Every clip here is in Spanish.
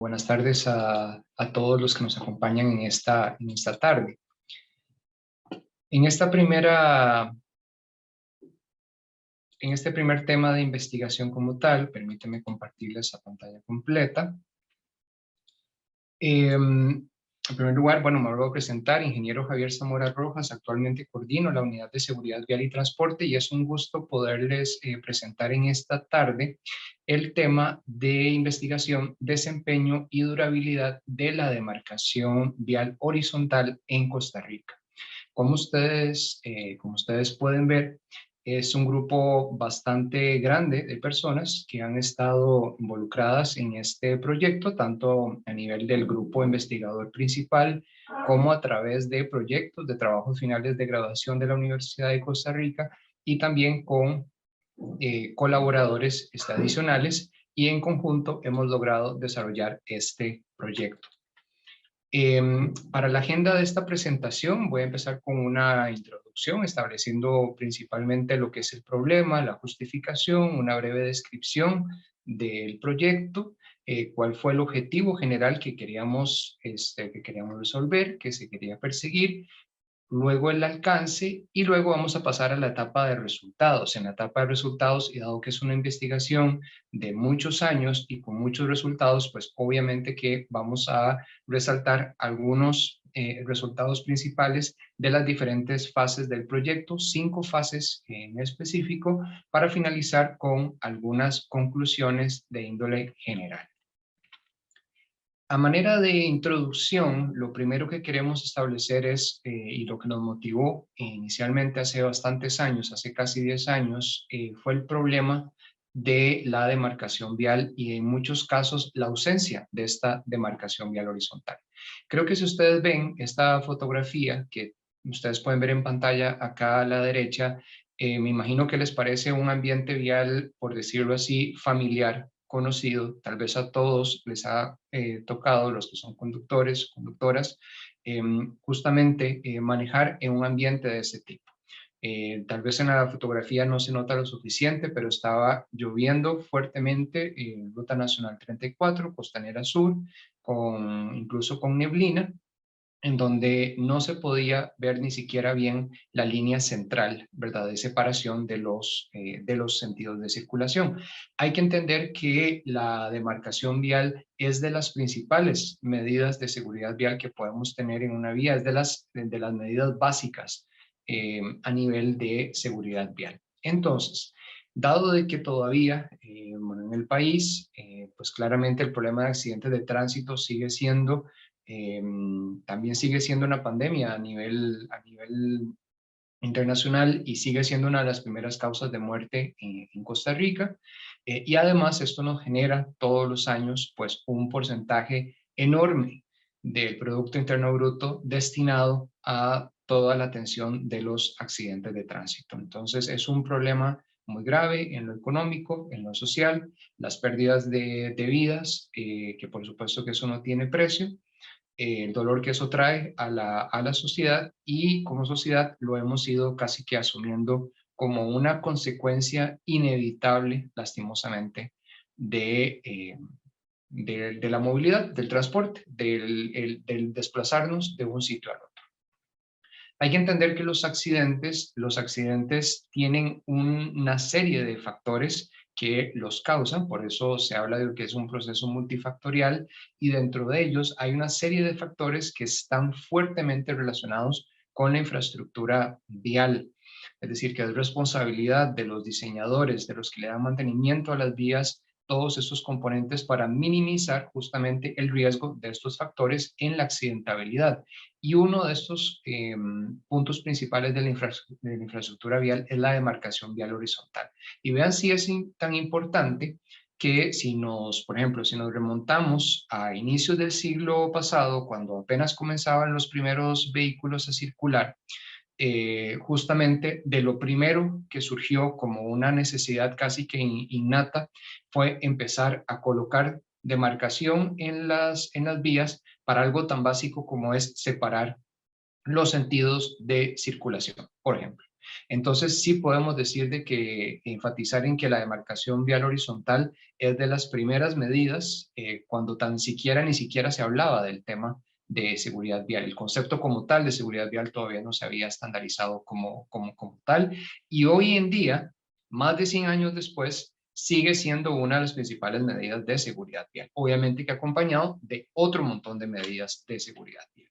Buenas tardes a todos los que nos acompañan en esta tarde. En en este primer tema de investigación como tal, permíteme compartirles la pantalla completa. En primer lugar, bueno, me voy a presentar, ingeniero Javier Zamora Rojas, actualmente coordino la Unidad de Seguridad Vial y Transporte y es un gusto poderles presentar en esta tarde el tema de investigación, desempeño y durabilidad de la demarcación vial horizontal en Costa Rica. Como ustedes pueden ver, es un grupo bastante grande de personas que han estado involucradas en este proyecto, tanto a nivel del grupo investigador principal como a través de proyectos de trabajos finales de graduación de la Universidad de Costa Rica y también con colaboradores adicionales y en conjunto hemos logrado desarrollar este proyecto. Para la agenda de esta presentación voy a empezar con una introducción estableciendo principalmente lo que es el problema, la justificación, una breve descripción del proyecto, cuál fue el objetivo general que queríamos resolver, que se quería perseguir, luego el alcance y luego vamos a pasar a la etapa de resultados. En la etapa de resultados, y dado que es una investigación de muchos años y con muchos resultados, pues obviamente que vamos a resaltar algunos resultados principales de las diferentes fases del proyecto, 5 fases en específico, para finalizar con algunas conclusiones de índole general. A manera de introducción, lo primero que queremos establecer es, y lo que nos motivó inicialmente hace bastantes años, hace casi 10 años, fue el problema de la demarcación vial y en muchos casos la ausencia de esta demarcación vial horizontal. Creo que si ustedes ven esta fotografía que ustedes pueden ver en pantalla acá a la derecha, me imagino que les parece un ambiente vial, por decirlo así, familiar, conocido, tal vez a todos les ha tocado, los que son conductores, conductoras, justamente manejar en un ambiente de ese tipo. Tal vez en la fotografía no se nota lo suficiente, pero estaba lloviendo fuertemente en Ruta Nacional 34, Costanera Sur, incluso con neblina, en donde no se podía ver ni siquiera bien la línea central, ¿verdad?, de separación de los sentidos de circulación. Hay que entender que la demarcación vial es de las principales medidas de seguridad vial que podemos tener en una vía, es de las medidas básicas a nivel de seguridad vial. Entonces, dado de que todavía en el país, pues claramente el problema de accidentes de tránsito sigue siendo también sigue siendo una pandemia a nivel internacional y sigue siendo una de las primeras causas de muerte en Costa Rica. Y además esto nos genera todos los años pues un porcentaje enorme del Producto Interno Bruto destinado a toda la atención de los accidentes de tránsito. Entonces es un problema muy grave en lo económico, en lo social, las pérdidas de vidas, que por supuesto que eso no tiene precio, el dolor que eso trae a la sociedad y como sociedad lo hemos ido casi que asumiendo como una consecuencia inevitable, lastimosamente, de la movilidad, del transporte, del desplazarnos de un sitio al otro. Hay que entender que los accidentes tienen una serie de factores que los causan, por eso se habla de que es un proceso multifactorial y dentro de ellos hay una serie de factores que están fuertemente relacionados con la infraestructura vial. Es decir, que es responsabilidad de los diseñadores, de los que le dan mantenimiento a las vías, todos esos componentes para minimizar justamente el riesgo de estos factores en la accidentabilidad. Y uno de estos puntos principales de la infraestructura vial es la demarcación vial horizontal. Y vean si es tan importante que por ejemplo, si nos remontamos a inicios del siglo pasado, cuando apenas comenzaban los primeros vehículos a circular, justamente de lo primero que surgió como una necesidad casi que innata fue empezar a colocar demarcación en las vías para algo tan básico como es separar los sentidos de circulación, por ejemplo. Entonces sí podemos decir de que enfatizar en que la demarcación vial horizontal es de las primeras medidas cuando ni siquiera se hablaba del tema de seguridad vial. El concepto como tal de seguridad vial todavía no se había estandarizado como tal, y hoy en día, más de 100 años después, sigue siendo una de las principales medidas de seguridad vial, obviamente que acompañado de otro montón de medidas de seguridad vial.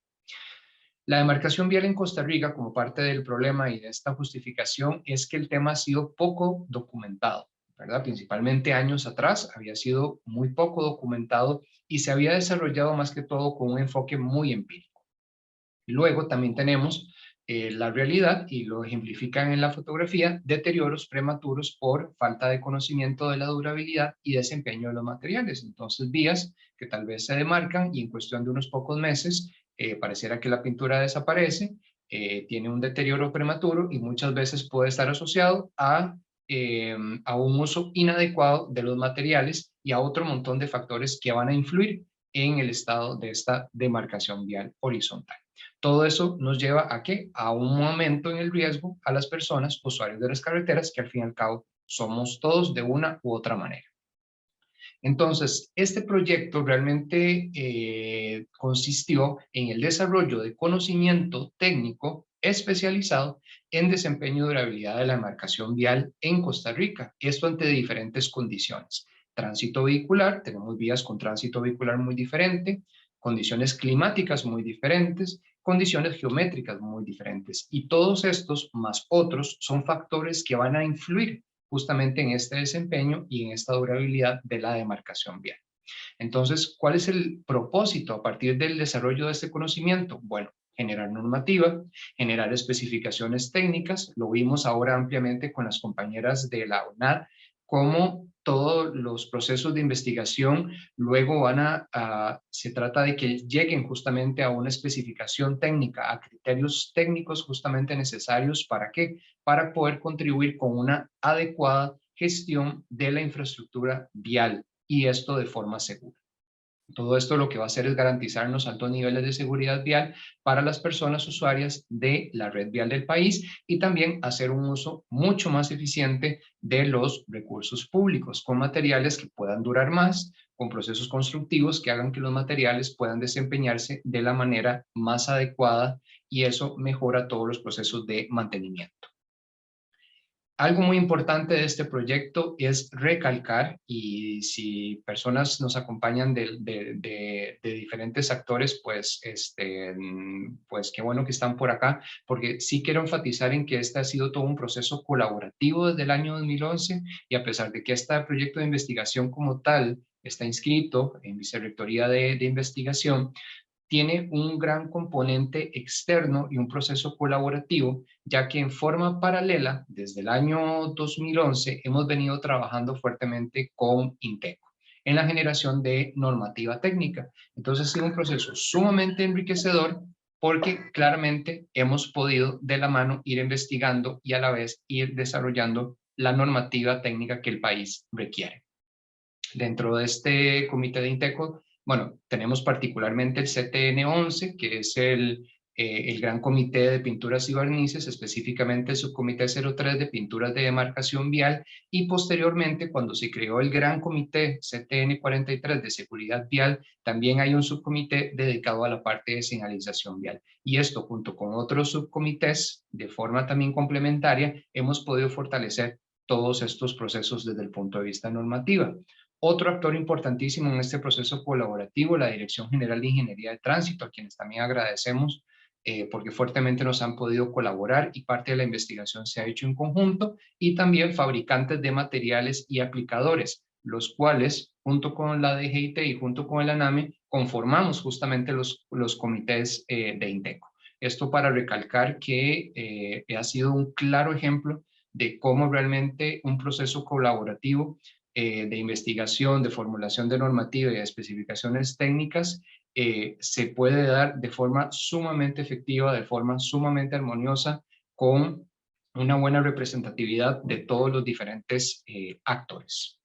La demarcación vial en Costa Rica, como parte del problema y de esta justificación, es que el tema ha sido poco documentado, ¿verdad? Principalmente años atrás había sido muy poco documentado y se había desarrollado más que todo con un enfoque muy empírico. Luego también tenemos la realidad, y lo ejemplifican en la fotografía, deterioros prematuros por falta de conocimiento de la durabilidad y desempeño de los materiales. Entonces, vías que tal vez se demarcan y en cuestión de unos pocos meses pareciera que la pintura desaparece, tiene un deterioro prematuro y muchas veces puede estar asociado a un uso inadecuado de los materiales y a otro montón de factores que van a influir en el estado de esta demarcación vial horizontal. Todo eso nos lleva a ¿qué? A un aumento en el riesgo a las personas usuarios de las carreteras, que al fin y al cabo somos todos de una u otra manera. Entonces, este proyecto realmente consistió en el desarrollo de conocimiento técnico especializado en desempeño y durabilidad de la demarcación vial en Costa Rica. Esto ante diferentes condiciones. Tránsito vehicular, tenemos vías con tránsito vehicular muy diferente, condiciones climáticas muy diferentes, condiciones geométricas muy diferentes. Y todos estos, más otros, son factores que van a influir justamente en este desempeño y en esta durabilidad de la demarcación vial. Entonces, ¿cuál es el propósito a partir del desarrollo de este conocimiento? Bueno, generar normativa, generar especificaciones técnicas, lo vimos ahora ampliamente con las compañeras de la UNAD, cómo todos los procesos de investigación luego se trata de que lleguen justamente a una especificación técnica, a criterios técnicos justamente necesarios. ¿Para qué? Para poder contribuir con una adecuada gestión de la infraestructura vial, y esto de forma segura. Todo esto lo que va a hacer es garantizarnos altos niveles de seguridad vial para las personas usuarias de la red vial del país y también hacer un uso mucho más eficiente de los recursos públicos con materiales que puedan durar más, con procesos constructivos que hagan que los materiales puedan desempeñarse de la manera más adecuada, y eso mejora todos los procesos de mantenimiento. Algo muy importante de este proyecto es recalcar, y si personas nos acompañan de diferentes actores, pues qué bueno que están por acá, porque sí quiero enfatizar en que este ha sido todo un proceso colaborativo desde el año 2011, y a pesar de que este proyecto de investigación como tal está inscrito en Vicerrectoría de Investigación, tiene un gran componente externo y un proceso colaborativo, ya que en forma paralela, desde el año 2011, hemos venido trabajando fuertemente con Inteco en la generación de normativa técnica. Entonces, ha sido un proceso sumamente enriquecedor porque claramente hemos podido de la mano ir investigando y a la vez ir desarrollando la normativa técnica que el país requiere. Dentro de este comité de Inteco, bueno, tenemos particularmente el CTN-11, que es el Gran Comité de Pinturas y Barnices, específicamente el Subcomité 03 de Pinturas de Demarcación Vial, y posteriormente, cuando se creó el Gran Comité CTN-43 de Seguridad Vial, también hay un subcomité dedicado a la parte de señalización vial. Y esto, junto con otros subcomités, de forma también complementaria, hemos podido fortalecer todos estos procesos desde el punto de vista normativo. Otro actor importantísimo en este proceso colaborativo, la Dirección General de Ingeniería de Tránsito, a quienes también agradecemos porque fuertemente nos han podido colaborar y parte de la investigación se ha hecho en conjunto, y también fabricantes de materiales y aplicadores, los cuales, junto con la DGIT y junto con el ANAME, conformamos justamente los comités de Inteco. Esto para recalcar que ha sido un claro ejemplo de cómo realmente un proceso colaborativo de investigación, de formulación de normativa y de especificaciones técnicas se puede dar de forma sumamente efectiva, de forma sumamente armoniosa, con una buena representatividad de todos los diferentes actores.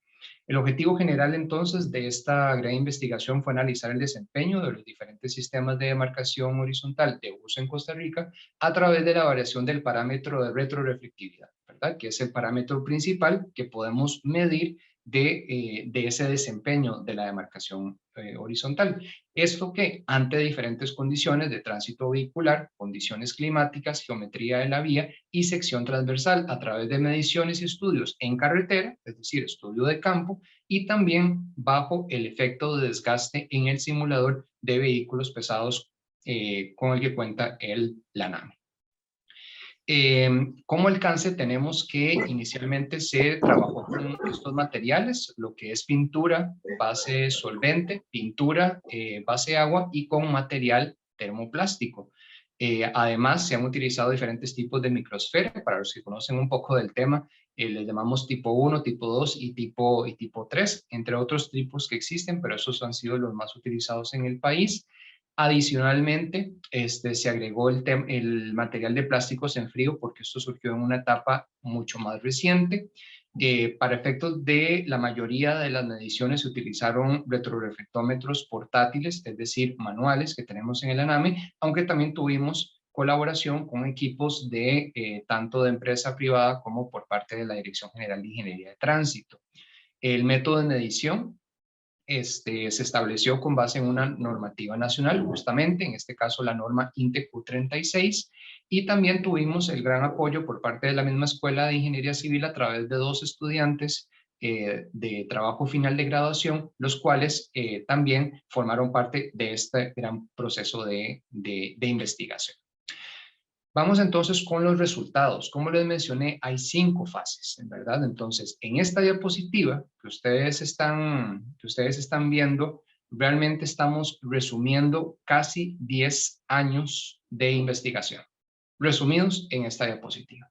El objetivo general entonces de esta gran investigación fue analizar el desempeño de los diferentes sistemas de demarcación horizontal de uso en Costa Rica a través de la variación del parámetro de retroreflectividad, ¿verdad? Que es el parámetro principal que podemos medir de ese desempeño de la demarcación horizontal. Esto que ante diferentes condiciones de tránsito vehicular, condiciones climáticas, geometría de la vía y sección transversal a través de mediciones y estudios en carretera, es decir, estudio de campo, y también bajo el efecto de desgaste en el simulador de vehículos pesados con el que cuenta la NAME. Como alcance tenemos que inicialmente se trabajó con estos materiales, lo que es pintura, base solvente, pintura, base agua y con material termoplástico. Además, se han utilizado diferentes tipos de microsfera. Para los que conocen un poco del tema, les llamamos tipo 1, tipo 2 y tipo 3, entre otros tipos que existen, pero esos han sido los más utilizados en el país. Adicionalmente, se agregó el material de plásticos en frío porque esto surgió en una etapa mucho más reciente. Para efectos de la mayoría de las mediciones se utilizaron retroreflectómetros portátiles, es decir, manuales que tenemos en el ANAME, aunque también tuvimos colaboración con equipos de tanto de empresa privada como por parte de la Dirección General de Ingeniería de Tránsito. El método de medición se estableció con base en una normativa nacional, justamente, en este caso la norma INTEQ 36, y también tuvimos el gran apoyo por parte de la misma Escuela de Ingeniería Civil a través de 2 estudiantes de trabajo final de graduación, los cuales también formaron parte de este gran proceso de investigación. Vamos entonces con los resultados. Como les mencioné, hay 5 fases, en verdad. Entonces, en esta diapositiva que ustedes están viendo, realmente estamos resumiendo casi 10 años de investigación, resumidos en esta diapositiva.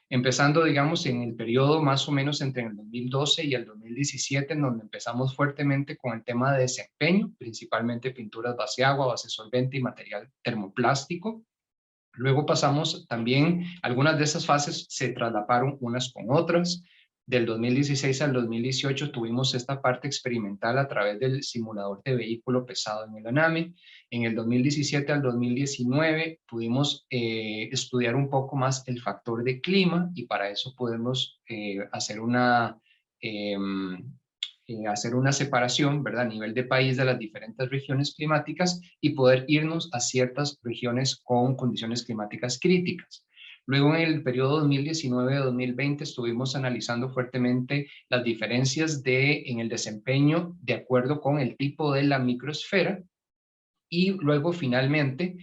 Empezando, digamos, en el periodo más o menos entre el 2012 y el 2017, en donde empezamos fuertemente con el tema de desempeño, principalmente pinturas base agua, base solvente y material termoplástico. Luego pasamos también, algunas de esas fases se traslaparon unas con otras. Del 2016 al 2018 tuvimos esta parte experimental a través del simulador de vehículo pesado en el ANAME. En el 2017 al 2019 pudimos estudiar un poco más el factor de clima y para eso podemos hacer una separación, ¿verdad? A nivel de país de las diferentes regiones climáticas y poder irnos a ciertas regiones con condiciones climáticas críticas. Luego en el periodo 2019-2020 estuvimos analizando fuertemente las diferencias en el desempeño de acuerdo con el tipo de la microsfera. Y luego finalmente,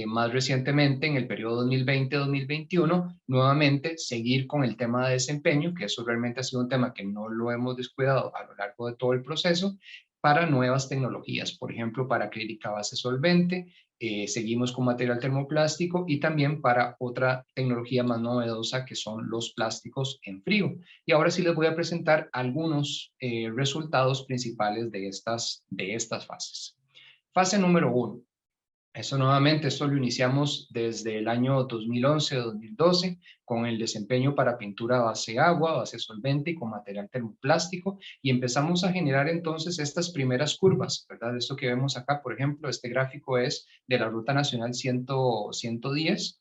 más recientemente en el periodo 2020-2021, nuevamente seguir con el tema de desempeño, que eso realmente ha sido un tema que no lo hemos descuidado a lo largo de todo el proceso, para nuevas tecnologías, por ejemplo, para acrílica base solvente, seguimos con material termoplástico y también para otra tecnología más novedosa que son los plásticos en frío. Y ahora sí les voy a presentar algunos resultados principales de estas fases. Fase número 1. Esto lo iniciamos desde el año 2011-2012 con el desempeño para pintura base agua, base solvente y con material termoplástico y empezamos a generar entonces estas primeras curvas, ¿verdad? Esto que vemos acá, por ejemplo, este gráfico es de la Ruta Nacional 110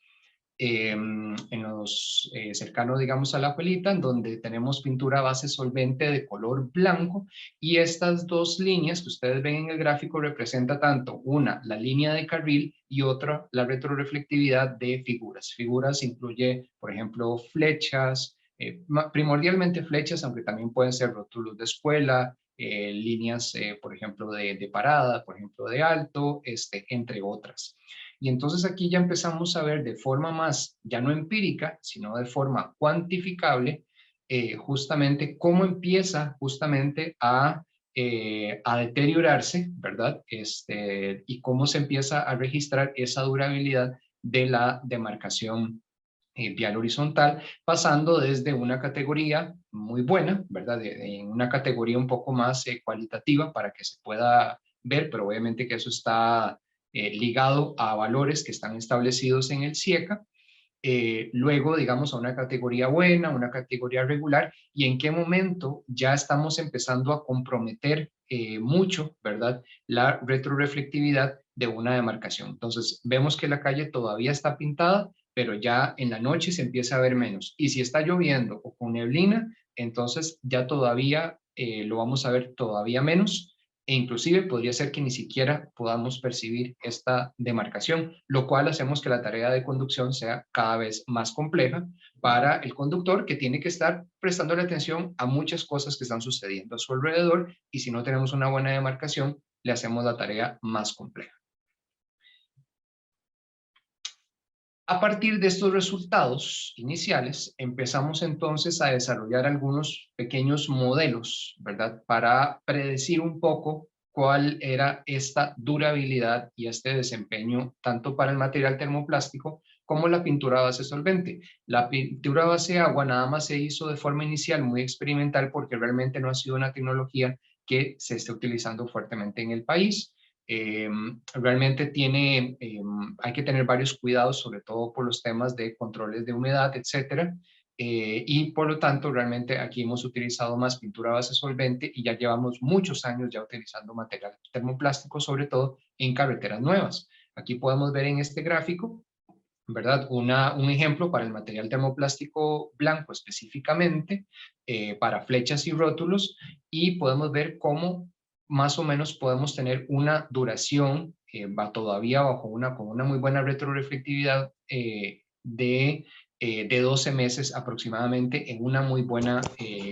cercano, digamos, a la Juelita, en donde tenemos pintura base solvente de color blanco y estas dos líneas que ustedes ven en el gráfico representa tanto una, la línea de carril y otra, la retroreflectividad de figuras. Figuras incluye, por ejemplo, flechas, primordialmente flechas, aunque también pueden ser rótulos de escuela, líneas, por ejemplo, de parada, por ejemplo, de alto, entre otras. Y entonces aquí ya empezamos a ver de forma más, ya no empírica, sino de forma cuantificable, justamente cómo empieza justamente a deteriorarse, ¿verdad? Y cómo se empieza a registrar esa durabilidad de la demarcación vial horizontal, pasando desde una categoría muy buena, ¿verdad? En una categoría un poco más cualitativa para que se pueda ver, pero obviamente que eso está ligado a valores que están establecidos en el CIECA, luego, digamos, a una categoría buena, una categoría regular, y en qué momento ya estamos empezando a comprometer mucho, ¿verdad?, la retroreflectividad de una demarcación. Entonces, vemos que la calle todavía está pintada, pero ya en la noche se empieza a ver menos. Y si está lloviendo o con neblina, entonces ya todavía lo vamos a ver todavía menos, e inclusive podría ser que ni siquiera podamos percibir esta demarcación, lo cual hacemos que la tarea de conducción sea cada vez más compleja para el conductor, que tiene que estar prestando atención a muchas cosas que están sucediendo a su alrededor, y si no tenemos una buena demarcación, le hacemos la tarea más compleja. A partir de estos resultados iniciales, empezamos entonces a desarrollar algunos pequeños modelos, ¿verdad?, para predecir un poco cuál era esta durabilidad y este desempeño tanto para el material termoplástico como la pintura a base solvente. La pintura a base agua nada más se hizo de forma inicial muy experimental porque realmente no ha sido una tecnología que se esté utilizando fuertemente en el país. Realmente hay que tener varios cuidados, sobre todo por los temas de controles de humedad, etcétera. Y por lo tanto, realmente aquí hemos utilizado más pintura a base solvente y ya llevamos muchos años ya utilizando material termoplástico, sobre todo en carreteras nuevas. Aquí podemos ver en este gráfico, ¿verdad?, un ejemplo para el material termoplástico blanco específicamente, para flechas y rótulos, y podemos ver cómo más o menos podemos tener una duración, va todavía con una muy buena retroreflectividad, de 12 meses aproximadamente en una muy buena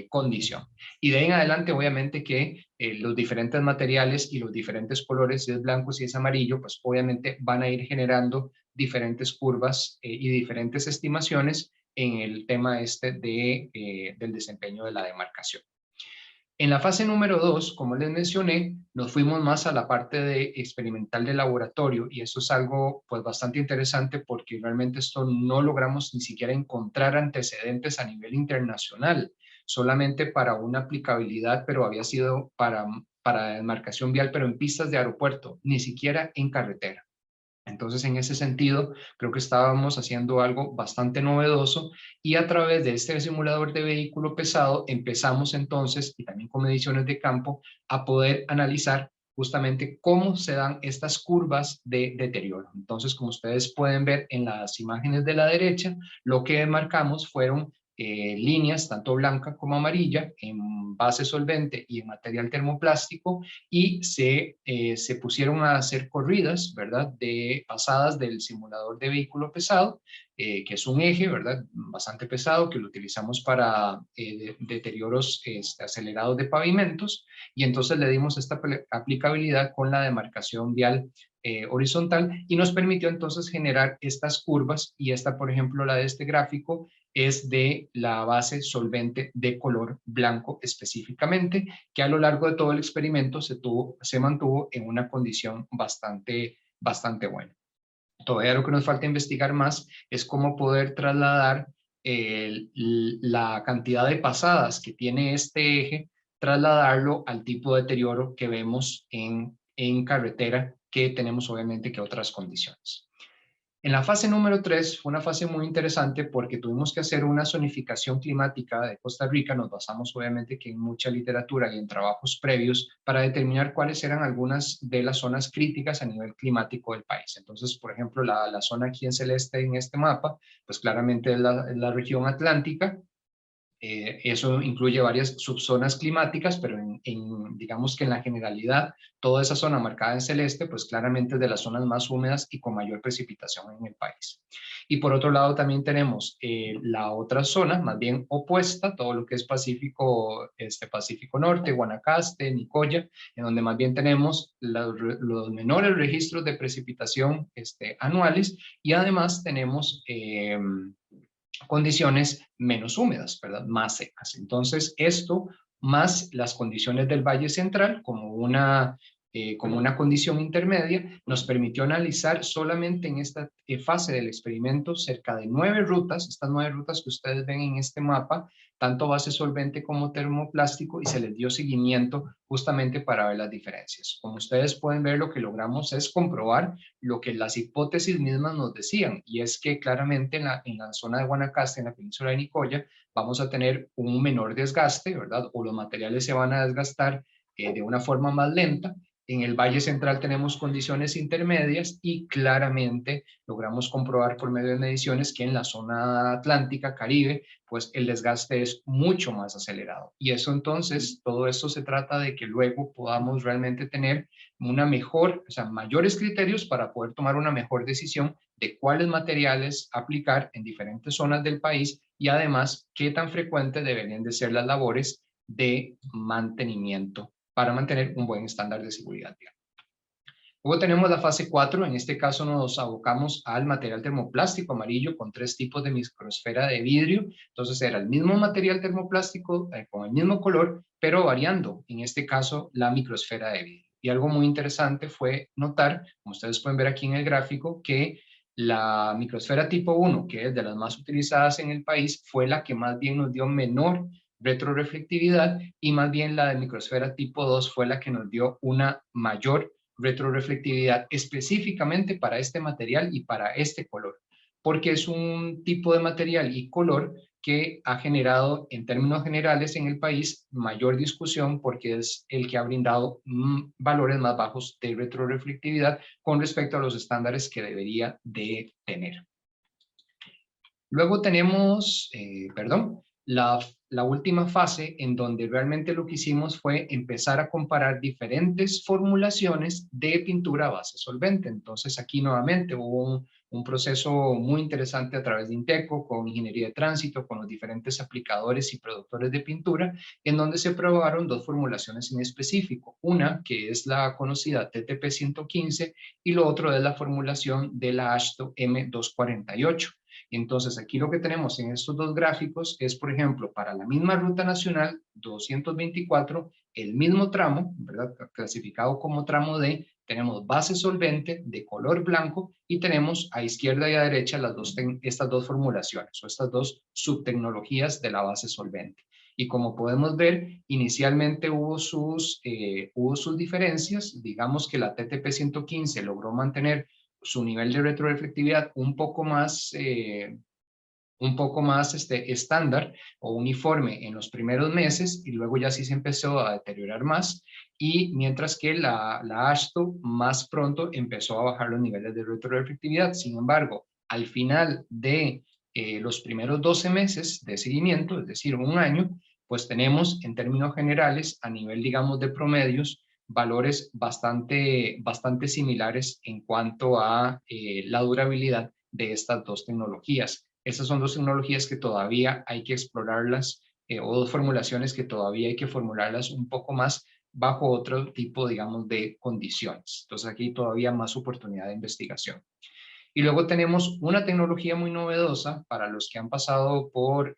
condición. Y de ahí en adelante, obviamente que los diferentes materiales y los diferentes colores, si es blanco, si es amarillo, pues obviamente van a ir generando diferentes curvas y diferentes estimaciones en el tema del desempeño de la demarcación. En la fase número 2, como les mencioné, nos fuimos más a la parte de experimental de laboratorio, y eso es algo pues bastante interesante porque realmente esto no logramos ni siquiera encontrar antecedentes a nivel internacional, solamente para una aplicabilidad, pero había sido para demarcación vial, pero en pistas de aeropuerto, ni siquiera en carretera. Entonces, en ese sentido, creo que estábamos haciendo algo bastante novedoso, y a través de este simulador de vehículo pesado empezamos entonces, y también con mediciones de campo, a poder analizar justamente cómo se dan estas curvas de deterioro. Entonces, como ustedes pueden ver en las imágenes de la derecha, lo que marcamos fueron líneas tanto blanca como amarilla en base solvente y en material termoplástico, y se pusieron a hacer corridas, ¿verdad?, de pasadas del simulador de vehículo pesado, que es un eje, ¿verdad?, bastante pesado, que lo utilizamos para deterioros acelerados de pavimentos, y entonces le dimos esta aplicabilidad con la demarcación vial horizontal, y nos permitió entonces generar estas curvas, y esta, por ejemplo, la de este gráfico, es de la base solvente de color blanco específicamente, que a lo largo de todo el experimento se mantuvo en una condición bastante buena. Todavía lo que nos falta investigar más es cómo poder trasladar la cantidad de pasadas que tiene este eje, trasladarlo al tipo de deterioro que vemos en carretera, que tenemos obviamente que otras condiciones. En la fase número 3 fue una fase muy interesante porque tuvimos que hacer una zonificación climática de Costa Rica. Nos basamos obviamente que en mucha literatura y en trabajos previos para determinar cuáles eran algunas de las zonas críticas a nivel climático del país. Entonces, por ejemplo, la zona aquí en celeste en este mapa, pues claramente es la región atlántica. Eso incluye varias subzonas climáticas, pero digamos que en la generalidad, toda esa zona marcada en celeste, pues claramente es de las zonas más húmedas y con mayor precipitación en el país. Y por otro lado también tenemos la otra zona, más bien opuesta, todo lo que es Pacífico Norte, Guanacaste, Nicoya, en donde más bien tenemos los menores registros de precipitación anuales, y además tenemos condiciones menos húmedas, ¿verdad?, más secas. Entonces, esto más las condiciones del Valle Central como una como una condición intermedia, nos permitió analizar solamente en esta fase del experimento cerca de 9 rutas, estas 9 rutas que ustedes ven en este mapa, tanto base solvente como termoplástico, y se les dio seguimiento justamente para ver las diferencias. Como ustedes pueden ver, lo que logramos es comprobar lo que las hipótesis mismas nos decían, y es que claramente en la zona de Guanacaste, en la península de Nicoya, vamos a tener un menor desgaste, ¿verdad? O los materiales se van a desgastar de una forma más lenta. En el Valle Central tenemos condiciones intermedias y claramente logramos comprobar por medio de mediciones que en la zona atlántica, Caribe, pues el desgaste es mucho más acelerado. Y eso entonces, todo esto se trata de que luego podamos realmente tener una mejor, o sea, mayores criterios para poder tomar una mejor decisión de cuáles materiales aplicar en diferentes zonas del país y además qué tan frecuentes deberían de ser las labores de mantenimiento para mantener un buen estándar de seguridad vial. Luego tenemos la fase 4, en este caso nos abocamos al material termoplástico amarillo con 3 tipos de microsfera de vidrio. Entonces era el mismo material termoplástico con el mismo color, pero variando, en este caso, la microsfera de vidrio. Y algo muy interesante fue notar, como ustedes pueden ver aquí en el gráfico, que la microsfera tipo 1, que es de las más utilizadas en el país, fue la que más bien nos dio menor retroreflectividad, y más bien la de microsfera tipo 2 fue la que nos dio una mayor retroreflectividad específicamente para este material y para este color, porque es un tipo de material y color que ha generado en términos generales en el país mayor discusión, porque es el que ha brindado valores más bajos de retroreflectividad con respecto a los estándares que debería de tener. Luego tenemos, la última fase en donde realmente lo que hicimos fue empezar a comparar diferentes formulaciones de pintura a base solvente. Entonces aquí nuevamente hubo un proceso muy interesante a través de Inteco, con ingeniería de tránsito, con los diferentes aplicadores y productores de pintura, en donde se probaron 2 formulaciones en específico. Una que es la conocida TTP 115 y lo otro es la formulación de la AASHTO M248. Entonces, aquí lo que tenemos en estos 2 gráficos es, por ejemplo, para la misma ruta nacional 224, el mismo tramo, ¿verdad? Clasificado como tramo D, tenemos base solvente de color blanco y tenemos a izquierda y a derecha estas 2 formulaciones o estas 2 subtecnologías de la base solvente. Y como podemos ver, inicialmente hubo sus diferencias. Digamos que la TTP 115 logró mantener su nivel de retroreflectividad un poco más estándar o uniforme en los primeros meses, y luego ya sí se empezó a deteriorar más, y mientras que la AASHTO más pronto empezó a bajar los niveles de retroreflectividad. Sin embargo, al final de los primeros 12 meses de seguimiento, es decir, un año, pues tenemos en términos generales, a nivel, digamos, de promedios, valores bastante similares en cuanto a la durabilidad de estas 2 tecnologías. Estas son 2 tecnologías que todavía hay que explorarlas, o 2 formulaciones que todavía hay que formularlas un poco más bajo otro tipo, digamos, de condiciones. Entonces aquí todavía más oportunidad de investigación. Y luego tenemos una tecnología muy novedosa para los que han pasado por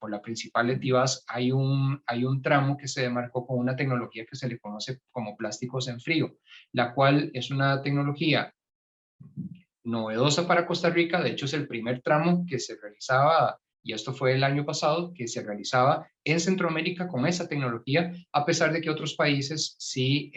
la principal de Tibás. Hay un tramo que se demarcó con una tecnología que se le conoce como plásticos en frío, la cual es una tecnología novedosa para Costa Rica. De hecho, es el primer tramo que se realizaba, y esto fue el año pasado, que se realizaba en Centroamérica con esa tecnología, a pesar de que otros países, sí,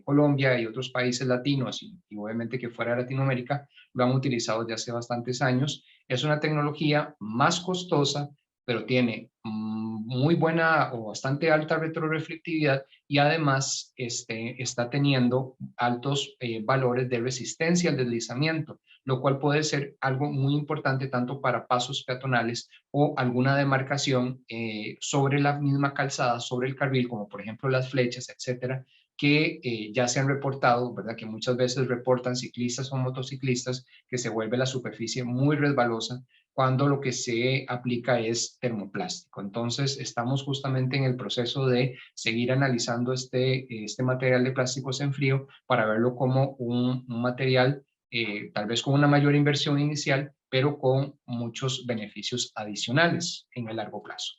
Colombia y otros países latinos, y obviamente que fuera de Latinoamérica, lo han utilizado desde hace bastantes años. Es una tecnología más costosa, pero tiene muy buena o bastante alta retroreflectividad, y además está teniendo altos valores de resistencia al deslizamiento, lo cual puede ser algo muy importante tanto para pasos peatonales o alguna demarcación sobre la misma calzada, sobre el carril, como por ejemplo las flechas, etcétera, que ya se han reportado, ¿verdad? Que muchas veces reportan ciclistas o motociclistas que se vuelve la superficie muy resbalosa cuando lo que se aplica es termoplástico. Entonces, estamos justamente en el proceso de seguir analizando este material de plásticos en frío para verlo como un material tal vez con una mayor inversión inicial, pero con muchos beneficios adicionales en el largo plazo.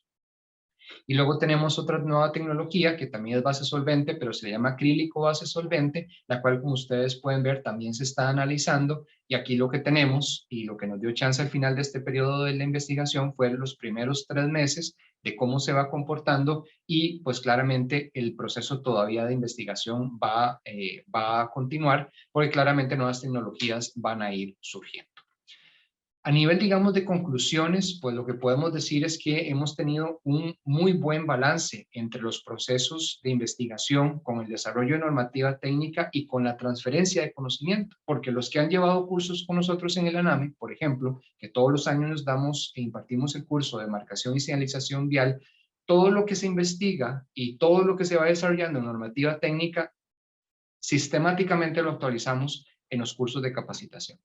Y luego tenemos otra nueva tecnología que también es base solvente, pero se le llama acrílico base solvente, la cual, como ustedes pueden ver, también se está analizando. Y aquí lo que tenemos y lo que nos dio chance al final de este periodo de la investigación fue los primeros 3 meses de cómo se va comportando y pues claramente el proceso todavía de investigación va a continuar porque claramente nuevas tecnologías van a ir surgiendo. A nivel, digamos, de conclusiones, pues lo que podemos decir es que hemos tenido un muy buen balance entre los procesos de investigación con el desarrollo de normativa técnica y con la transferencia de conocimiento, porque los que han llevado cursos con nosotros en el ANAME, por ejemplo, que todos los años nos damos e impartimos el curso de marcación y señalización vial, todo lo que se investiga y todo lo que se va desarrollando en normativa técnica, sistemáticamente lo actualizamos en los cursos de capacitación.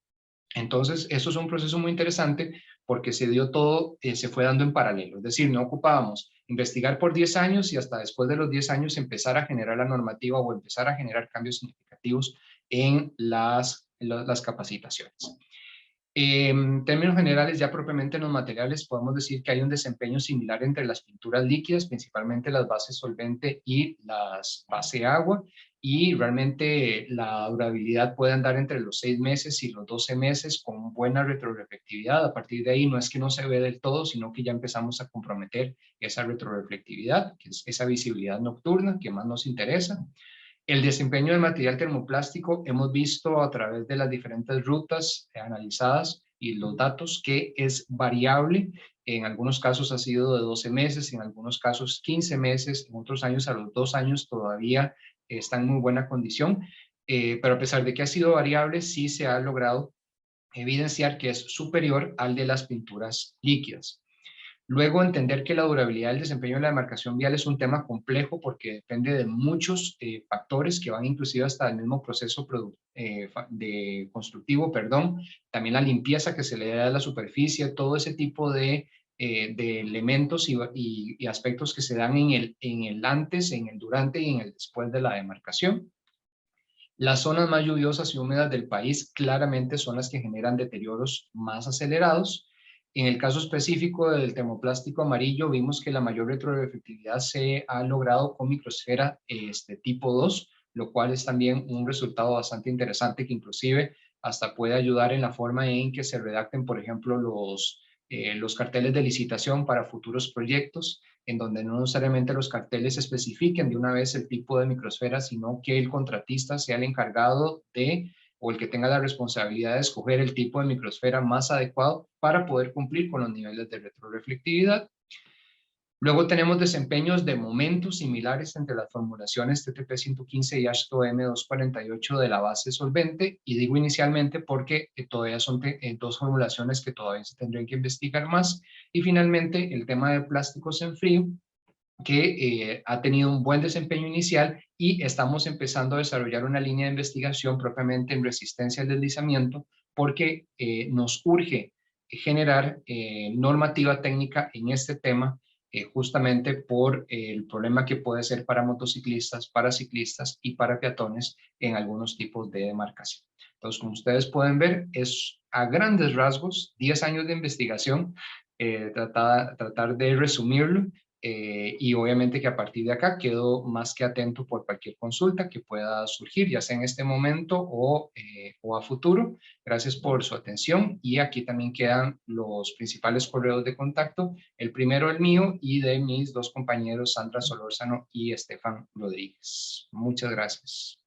Entonces, eso es un proceso muy interesante porque se dio todo, se fue dando en paralelo. Es decir, no ocupábamos investigar por 10 años y hasta después de los 10 años empezar a generar la normativa o empezar a generar cambios significativos en las capacitaciones. En términos generales, ya propiamente en los materiales, podemos decir que hay un desempeño similar entre las pinturas líquidas, principalmente las bases solvente y las base agua, y realmente la durabilidad puede andar entre los 6 meses y los 12 meses con buena retroreflectividad. A partir de ahí no es que no se ve del todo, sino que ya empezamos a comprometer esa retroreflectividad, que es esa visibilidad nocturna que más nos interesa. El desempeño del material termoplástico hemos visto a través de las diferentes rutas analizadas y los datos que es variable. En algunos casos ha sido de 12 meses, en algunos casos 15 meses, en otros años a los 2 años todavía está en muy buena condición. Pero a pesar de que ha sido variable, sí se ha logrado evidenciar que es superior al de las pinturas líquidas. Luego, entender que la durabilidad del desempeño de la demarcación vial es un tema complejo porque depende de muchos factores que van inclusive hasta el mismo proceso de constructivo, perdón, también la limpieza que se le da a la superficie, todo ese tipo de elementos y aspectos que se dan en el antes, en el durante y en el después de la demarcación. Las zonas más lluviosas y húmedas del país claramente son las que generan deterioros más acelerados. En el caso específico del termoplástico amarillo, vimos que la mayor retroefectividad se ha logrado con microsfera tipo 2, lo cual es también un resultado bastante interesante que inclusive hasta puede ayudar en la forma en que se redacten, por ejemplo, los carteles de licitación para futuros proyectos, en donde no necesariamente los carteles especifiquen de una vez el tipo de microsfera, sino que el contratista sea el encargado de o el que tenga la responsabilidad de escoger el tipo de microsfera más adecuado para poder cumplir con los niveles de retroreflectividad. Luego tenemos desempeños de momentos similares entre las formulaciones TTP-115 y H2M248 de la base solvente, y digo inicialmente porque todavía son dos formulaciones que todavía se tendrían que investigar más. Y finalmente el tema de plásticos en frío, que ha tenido un buen desempeño inicial y estamos empezando a desarrollar una línea de investigación propiamente en resistencia al deslizamiento porque nos urge generar normativa técnica en este tema justamente por el problema que puede ser para motociclistas, para ciclistas y para peatones en algunos tipos de demarcación. Entonces, como ustedes pueden ver, es a grandes rasgos 10 años de investigación, tratar de resumirlo. Y obviamente que a partir de acá quedo más que atento por cualquier consulta que pueda surgir, ya sea en este momento o a futuro. Gracias por su atención y aquí también quedan los principales correos de contacto. El primero el mío y de mis dos compañeros Sandra Solórzano y Estefan Rodríguez. Muchas gracias.